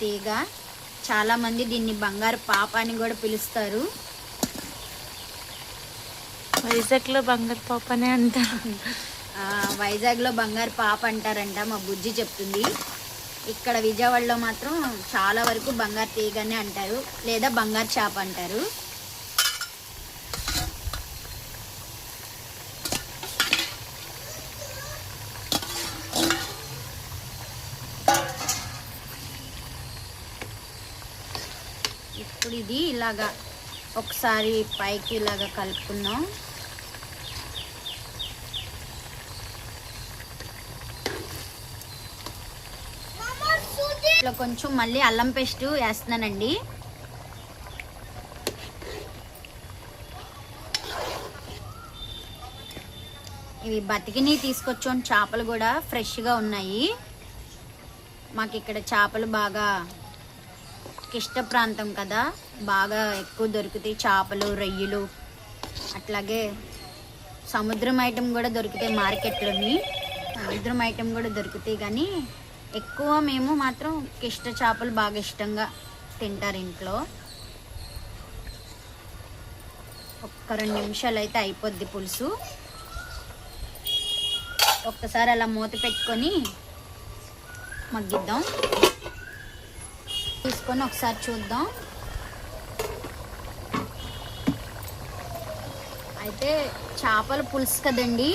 తీగ. చాలామంది దీన్ని బంగారు పాప అని కూడా పిలుస్తారు. వైజాగ్లో బంగారు పాప అనే అంటారు. వైజాగ్లో బంగారు పాప అంటారంట, మా బుజ్జి చెప్తుంది. ఇక్కడ విజయవాడలో మాత్రం చాలా వరకు బంగారు తీగనే అంటారు, లేదా బంగారు చేప అంటారు. ఇప్పుడు ఇది ఇలాగా ఒకసారి పైకి ఇలాగా కలుపుకున్నాం. ఇట్లా కొంచెం మళ్ళీ అల్లం పేస్ట్ వేస్తున్నానండి. ఇవి బతికిని తీసుకొచ్చాం చేపలు కూడా ఫ్రెష్గా ఉన్నాయి. మాకు ఇక్కడ చేపలు బాగా ఇష్ట ప్రాంతం కదా, బాగా ఎక్కువ దొరుకుతాయి చేపలు, రొయ్యలు, అట్లాగే సముద్రం ఐటెం కూడా దొరుకుతాయి మార్కెట్లోని. సముద్రం ఐటెం కూడా దొరుకుతాయి కానీ ఎక్కువ మేము మాత్రం కిష్ట చేపలు బాగా ఇష్టంగా తింటారు ఇంట్లో. ఒక్క 2 నిమిషాలు అయితే అయిపోద్ది పులుసు. ఒక్కసారి అలా మూత పెట్టుకొని మగ్గిద్దాం. తీసుకొని ఒకసారి చూద్దాం. అయితే చేపల పులుసు కదండి,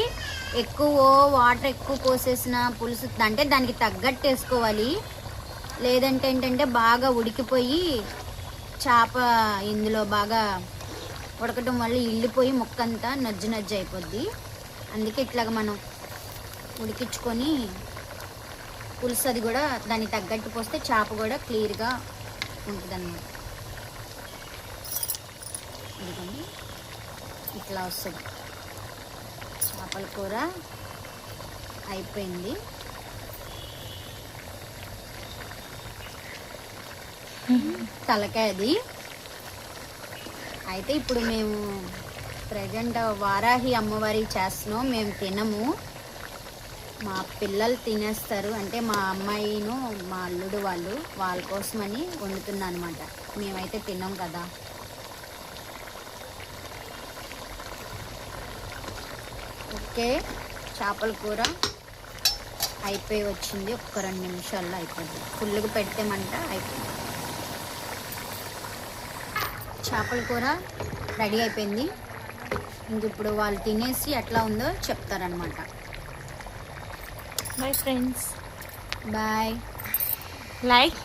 ఎక్కువ వాటర్ ఎక్కువ పోసేసిన పులుసు అంటే దానికి తగ్గట్టు వేసుకోవాలి. లేదంటే ఏంటంటే బాగా ఉడికిపోయి చేప ఇందులో బాగా ఉడకటం వల్ల ఇల్లిపోయి ముక్కంతా నజ్జు నజ్జు అయిపోద్ది. అందుకే ఇట్లాగ మనం ఉడికించుకొని పులుసు అది కూడా దానికి తగ్గట్టు పోస్తే చేప కూడా క్లియర్గా ఉంటుంది అన్నమాట. ఇదిగోండి ఇట్లా వస్తుంది. చేపల కూర అయిపోయింది. తలకాయది అయితే ఇప్పుడు మేము ప్రజెంట్ వారాహి అమ్మవారి చేస్తున్నాం. మేము తినము, మా పిల్లలు తినేస్తారు. అంటే మా అమ్మాయిను మా అల్లుడు వాళ్ళ కోసమని వండుతున్నా అనమాట. మేమైతే తిన్నాం కదా. ఓకే, చేపల కూర అయిపోయి వచ్చింది. ఒక్క 2 నిమిషాల్లో అయిపోయింది. ఫుల్గా పెడితేమంట అయిపోయింది. చేపల కూర రెడీ అయిపోయింది. ఇంక ఇప్పుడు వాళ్ళు తినేసి ఎట్లా ఉందో చెప్తారనమాట. Bye friends. Bye. Like.